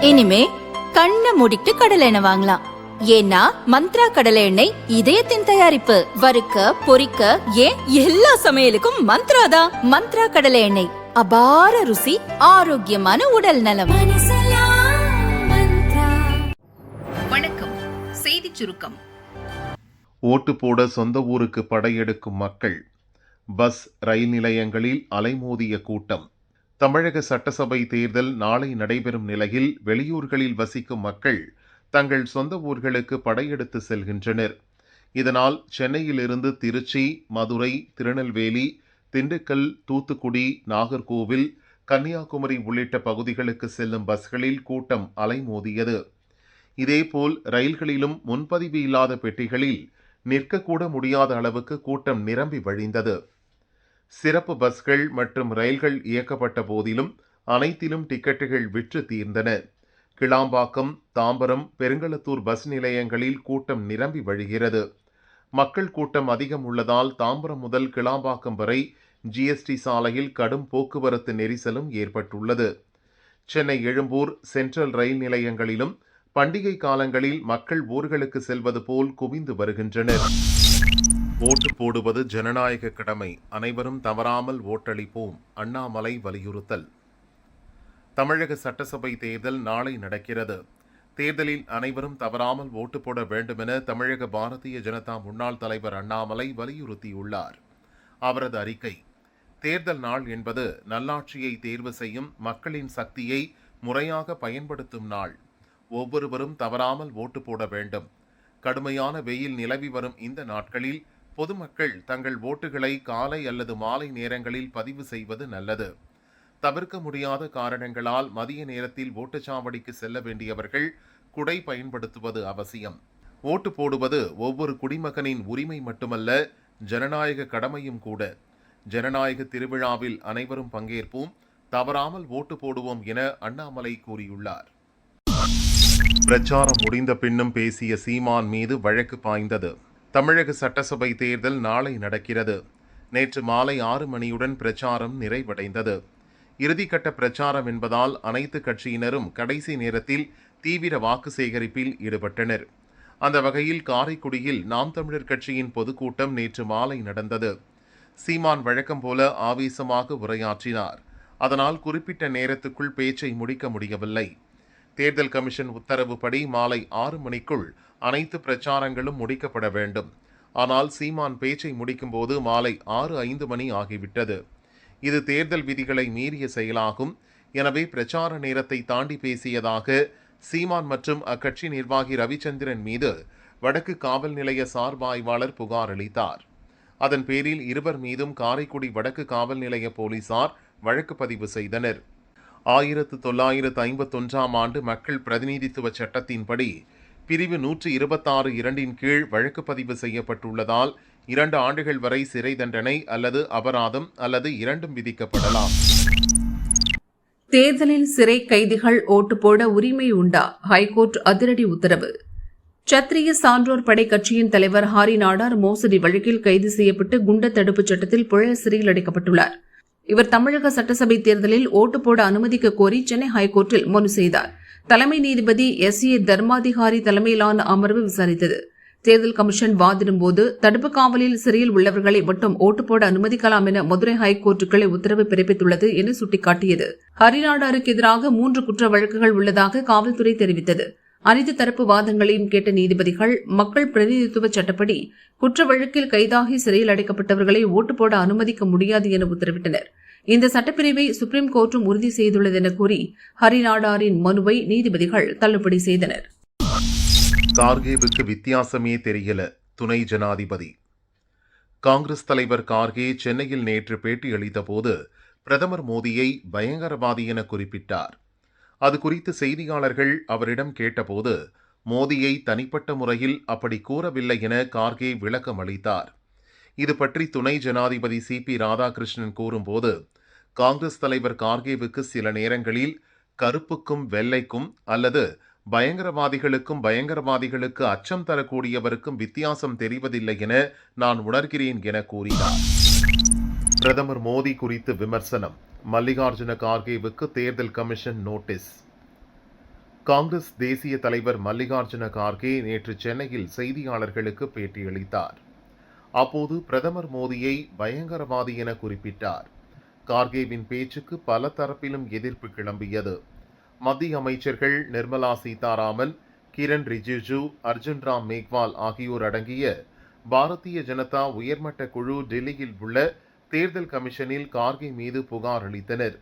இனிமே கண்ணை மூடிட்டு கடலை எண்ணெய் வாங்கலாம். ஏன்னா மந்த்ரா கடலை எண்ணெய் இதயத்தின் தயாரிப்பு. வறுக்க பொரிக்க ஏன் எல்லா சமையலுக்கும் மந்த்ரா தான். மந்த்ரா கடலை எண்ணெய், அபார ருசி, ஆரோக்கியமான உடல் நலம். வணக்கம். செய்தி சுருக்கம். ஓட்டு போட சொந்த ஊருக்கு படையெடுக்கும் மக்கள். பஸ், ரயில் நிலையங்களில் அலைமோதிய கூட்டம். தமிழக சட்டசபை தேர்தல் நாளை நடைபெறும் நிலையில் வெளியூர்களில் வசிக்கும் மக்கள் தங்கள் சொந்த ஊர்களுக்கு படையெடுத்து செல்கின்றனர். இதனால் சென்னையிலிருந்து திருச்சி, மதுரை, திருநெல்வேலி, திண்டுக்கல், தூத்துக்குடி, நாகர்கோவில், கன்னியாகுமரி உள்ளிட்ட பகுதிகளுக்கு செல்லும் பஸ்களில் கூட்டம் அலைமோதியது. இதேபோல் ரயில்களிலும் முன்பதிவு இல்லாத பெட்டிகளில் நிற்கக்கூட முடியாத அளவுக்கு கூட்டம் நிரம்பி வழிந்தது. சிறப்பு பஸ்கள் மற்றும் ரயில்கள் இயக்கப்பட்ட போதிலும் அனைத்திலும் டிக்கெட்டுகள் விற்று தீர்ந்தன. கிளாம்பாக்கம், தாம்பரம், பெருங்களத்தூர் பஸ் நிலையங்களில் கூட்டம் நிரம்பி வழிகிறது. மக்கள் கூட்டம் அதிகம் உள்ளதால் தாம்பரம் முதல் கிளாம்பாக்கம் வரை ஜிஎஸ்டி சாலையில் கடும் போக்குவரத்து நெரிசலும் ஏற்பட்டுள்ளது. சென்னை எழும்பூர், சென்ட்ரல் ரயில் நிலையங்களிலும் பண்டிகை காலங்களில் மக்கள் ஊர்களுக்கு செல்வது போல் குவிந்து வருகின்றனர். ஓட்டு போடுவது ஜனநாயக கடமை, அனைவரும் தவறாமல் ஓட்டளிப்போம். அண்ணாமலை வலியுறுத்தல். தமிழக சட்டசபை தேர்தல் நாளை நடக்கிறது. தேர்தலில் அனைவரும் தவறாமல் ஓட்டு போட வேண்டுமென தமிழக பாரதிய ஜனதா முன்னாள் தலைவர் அண்ணாமலை வலியுறுத்தியுள்ளார். அவரது அறிக்கை: தேர்தல் நாள் என்பது நல்லாட்சியை தேர்வு செய்யும் மக்களின் சக்தியை முறையாக பயன்படுத்தும் நாள். ஒவ்வொருவரும் தவறாமல் ஓட்டு போட வேண்டும். கடுமையான வெயில் நிலவி வரும் இந்த நாட்களில் பொதுமக்கள் தங்கள் ஓட்டுகளை காலை அல்லது மாலை நேரங்களில் பதிவு செய்வது நல்லது. தவிர்க்க முடியாத காரணங்களால் மதிய நேரத்தில் ஓட்டுச்சாவடிக்கு செல்ல வேண்டியவர்கள் குடை பயன்படுத்துவது அவசியம். ஓட்டு போடுவது ஒவ்வொரு குடிமகனின் உரிமை மட்டுமல்ல, ஜனநாயக கடமையும் கூட. ஜனநாயக திருவிழாவில் அனைவரும் பங்கேற்போம், தவறாமல் ஓட்டு போடுவோம் என அண்ணாமலை கூறியுள்ளார். பிரச்சாரம் முடிந்த பின்னும் பேசிய சீமான் மீது வழக்கு பாய்ந்தது. தமிழக சட்டசபை தேர்தல் நாளை நடக்கிறது. நேற்று மாலை 6 மணியுடன் பிரச்சாரம் நிறைவடைந்தது. இறுதிக்கட்ட பிரச்சாரம் என்பதால் அனைத்து கட்சியினரும் கடைசி நேரத்தில் தீவிர வாக்கு சேகரிப்பில் ஈடுபட்டனர். அந்த வகையில் காரைக்குடியில் நாம் தமிழர் கட்சியின் பொதுக்கூட்டம் நேற்று மாலை நடந்தது. சீமான் வழக்கம் போல ஆவேசமாக உரையாற்றினார். அதனால் குறிப்பிட்ட நேரத்துக்குள் பேச்சை முடிக்க முடியவில்லை. தேர்தல் கமிஷன் உத்தரவுப்படி மாலை 6 மணிக்குள் அனைத்து பிரச்சாரங்களும் முடிக்கப்பட வேண்டும். ஆனால் சீமான் பேச்சை முடிக்கும்போது மாலை 6:05 மணி ஆகிவிட்டது. இது தேர்தல் விதிகளை மீறிய செயலாகும். எனவே பிரச்சார நேரத்தை தாண்டி பேசியதாக சீமான் மற்றும் அக்கட்சி நிர்வாகி ரவிச்சந்திரன் மீது வடக்கு காவல் நிலைய சார்பு ஆய்வாளர் புகார் அளித்தார். அதன் பேரில் இருவர் மீதும் காரைக்குடி வடக்கு காவல் நிலைய போலீசார் வழக்கு பதிவு செய்தனர். 1951ஆம் ஆண்டு மக்கள் பிரதிநிதித்துவ சட்டத்தின்படி பிரிவு 126(2) கீழ் வழக்கு பதிவு செய்யப்பட்டுள்ளதால் 2 ஆண்டுகள் வரை சிறை தண்டனை அல்லது அபராதம் அல்லது இரண்டும் விதிக்கப்படலாம். தேர்தலில் சிறை கைதிகள் ஓட்டு போட உரிமை உண்டா? ஹைகோர்ட் அதிரடி உத்தரவு. சத்திரிய சான்றோர் படை கட்சியின் தலைவர் ஹாரி நாடார் மோசடி வழக்கில் கைது செய்யப்பட்டு குண்டர் தடுப்புச் சட்டத்தில் புழ சிறையில் அடைக்கப்பட்டுள்ளார். இவர் தமிழக சட்டசபை தேர்தலில் ஓட்டு போட அனுமதிக்க கோரி சென்னை ஹைகோர்ட்டில் மனு செய்தார். தலைமை நீதிபதி எஸ்.ஏ. தர்மாதிகாரி தலைமையிலான அமர்வு விசாரித்தது. தேர்தல் கமிஷன் வாதிடும் போது தடுப்பு காவலில் சிறையில் உள்ளவர்களை மட்டும் ஓட்டு போட அனுமதிக்கலாம் என மதுரை ஹைகோர்ட் கிளை உத்தரவு பிறப்பித்துள்ளது என சுட்டிக்காட்டியது. ஹரிநாடாருக்கு எதிராக 3 குற்ற வழக்குகள் உள்ளதாக காவல்துறை தெரிவித்தது. அனைத்து தரப்பு வாதங்களையும் கேட்ட நீதிபதிகள் மக்கள் பிரதிநிதித்துவ சட்டப்படி குற்ற வழக்கில் கைதாகி சிறையில் அடைக்கப்பட்டவர்களை ஓட்டு போட அனுமதிக்க முடியாது என உத்தரவிட்டனர். இந்த சட்டப்பிரிவை சுப்ரீம் கோர்ட்டும் உறுதி செய்துள்ளது என கூறி ஹரிநாடாரின் மனுவை நீதிபதிகள் தள்ளுபடி செய்தனர். கார்கேவுக்கு வித்தியாசமே தெரியல, துணை ஜனாதிபதி. காங்கிரஸ் தலைவர் கார்கே சென்னையில் நேற்று பேட்டியளித்த போது பிரதமர் மோடியை பயங்கரவாதி என குறிப்பிட்டார். அது குறித்து செய்தியாளர்கள் அவரிடம் கேட்டபோது மோடியை தனிப்பட்ட முறையில் அப்படி கூறவில்லை என கார்கே விளக்கம் அளித்தார். இது பற்றி துணை ஜனாதிபதி சி.பி. ராதாகிருஷ்ணன் கூறும்போது, காங்கிரஸ் தலைவர் கார்கேவுக்கு சில நேரங்களில் கருப்புக்கும் வெள்ளைக்கும் அல்லது பயங்கரவாதிகளுக்கு அச்சம் தரக்கூடியவருக்கும் வித்தியாசம் தெரிவதில்லை என நான் உணர்கிறேன் என கூறினார். பிரதமர் மோடி குறித்து விமர்சனம். மல்லிகார்ஜுன கார்கேவுக்கு தேர்தல் கமிஷன் நோட்டீஸ். காங்கிரஸ் தேசிய தலைவர் மல்லிகார்ஜுன கார்கே நேற்று சென்னையில் செய்தியாளர்களுக்கு பேட்டியளித்தார். அப்போது பிரதமர் மோடியை பயங்கரவாதி என குறிப்பிட்டார். கார்கேவின் பேச்சுக்கு பல தரப்பிலும் எதிர்ப்பு கிளம்பியது. மத்திய அமைச்சர்கள் நிர்மலா சீதாராமன், கிரண் ரிஜிஜு, அர்ஜுன் ராம் மேக்வால் ஆகியோர் அடங்கிய பாரதிய ஜனதா உயர்மட்ட குழு டெல்லியில் உள்ள தேர்தல் கமிஷனில் கார்கே மீது புகார் அளித்தனர்.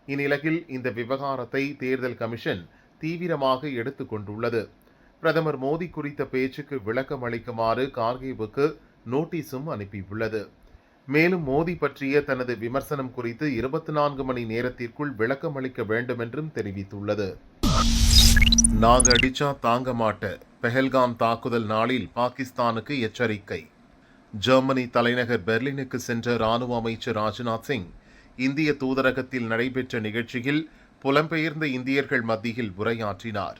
இந்நிலையில் இந்த விவகாரத்தை தேர்தல் கமிஷன் தீவிரமாக எடுத்துக் கொண்டுள்ளது. பிரதமர் மோடி குறித்த பேச்சுக்கு விளக்கம் அளிக்குமாறு கார்கேவுக்கு நோட்டீஸும் அனுப்பியுள்ளது. மேலும் மோடி பற்றிய தனது விமர்சனம் குறித்து 24 மணி நேரத்திற்குள் விளக்கம் அளிக்க வேண்டும் என்றும் தெரிவித்துள்ளது. நாங்க அடிச்சா தாங்க மாட்ட பெஹல்காம் தாக்குதல் நாளில் பாகிஸ்தானுக்கு எச்சரிக்கை. ஜெர்மனி தலைநகர் பெர்லினுக்கு சென்ற ராணுவ அமைச்சர் ராஜ்நாத் சிங் இந்திய தூதரகத்தில் நடைபெற்ற நிகழ்ச்சியில் புலம்பெயர்ந்த இந்தியர்கள் மத்தியில் உரையாற்றினார்.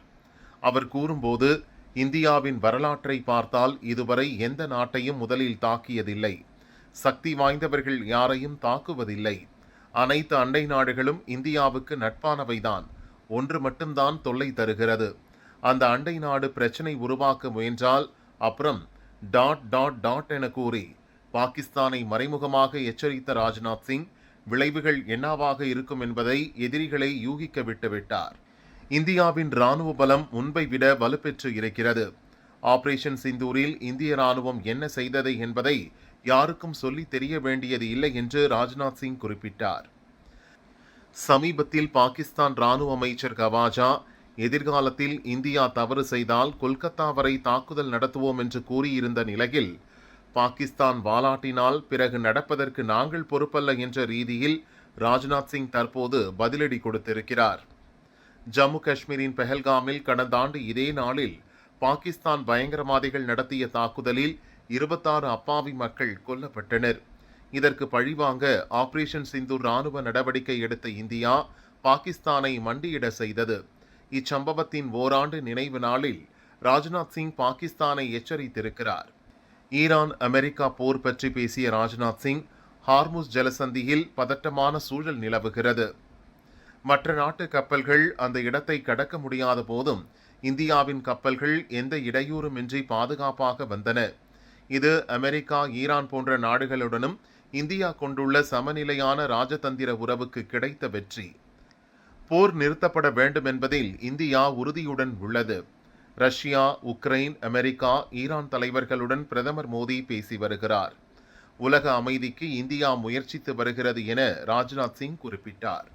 அவர் கூறும்போது, இந்தியாவின் வரலாற்றை பார்த்தால் இதுவரை எந்த நாட்டையும் முதலில் தாக்கியதில்லை. சக்தி வாய்ந்தவர்கள் யாரையும் தாக்குவதில்லை. அனைத்து அண்டை நாடுகளும் இந்தியாவுக்கு நட்பானவைதான். ஒன்று மட்டும்தான் தொல்லை தருகிறது. அந்த அண்டை நாடு பிரச்சனை உருவாக்க முயன்றால் அப்புறம் ... என கூறி பாகிஸ்தானை மறைமுகமாக எச்சரித்த ராஜ்நாத் சிங் விளைவுகள் என்னவாக இருக்கும் என்பதை எதிரிகளை யூகிக்க விட்டுவிட்டார். இந்தியாவின் ராணுவ பலம் முன்பை விட வலுப்பெற்று இருக்கிறது. ஆபரேஷன் சிந்தூரில் இந்திய ராணுவம் என்ன செய்தது என்பதை யாருக்கும் சொல்லி தெரிய வேண்டியது இல்லை என்று ராஜ்நாத் சிங் குறிப்பிட்டார். சமீபத்தில் பாகிஸ்தான் ராணுவ அமைச்சர் கவாஜா எதிர்காலத்தில் இந்தியா தவறு செய்தால் கொல்கத்தா வரை தாக்குதல் நடத்துவோம் என்று கூறியிருந்த நிலையில் பாகிஸ்தான் வாலாட்டினால் பிறகு நடப்பதற்கு நாங்கள் பொறுப்பல்ல என்ற ரீதியில் ராஜ்நாத் சிங் தற்போது பதிலடி கொடுத்திருக்கிறார். ஜம்மு காஷ்மீரின் பெஹல்காமில் கடந்த ஆண்டு இதே நாளில் பாகிஸ்தான் பயங்கரவாதிகள் நடத்திய தாக்குதலில் 26 அப்பாவி மக்கள் கொல்லப்பட்டனர். இதற்கு பழிவாங்க ஆபரேஷன் சிந்தூர் ராணுவ நடவடிக்கை எடுத்த இந்தியா பாகிஸ்தானை மண்டியிட செய்தது. இச்சம்பவத்தின் ஓராண்டு நினைவு நாளில் ராஜ்நாத் சிங் பாகிஸ்தானை எச்சரித்திருக்கிறார். ஈரான் அமெரிக்கா போர் பற்றி பேசிய ராஜ்நாத் சிங், ஹார்முஸ் ஜலசந்தியில் பதட்டமான சூழல் நிலவுகிறது. மற்ற நாட்டு கப்பல்கள் அந்த இடத்தை கடக்க முடியாத போதும் இந்தியாவின் கப்பல்கள் எந்த இடையூறுமின்றி பாதுகாப்பாக வந்தன. இது அமெரிக்கா, ஈரான் போன்ற நாடுகளுடனும் இந்தியா கொண்டுள்ள சமநிலையான ராஜதந்திர உறவுக்கு கிடைத்த வெற்றி. போர் நிறுத்தப்பட வேண்டும் என்பதில் இந்தியா உறுதியுடன் உள்ளது. ரஷ்யா, உக்ரைன், அமெரிக்கா, ஈரான் தலைவர்களுடன் பிரதமர் மோடி பேசி வருகிறார். உலக அமைதிக்கு இந்தியா முயற்சித்து வருகிறது என ராஜ்நாத் சிங் குறிப்பிட்டார்.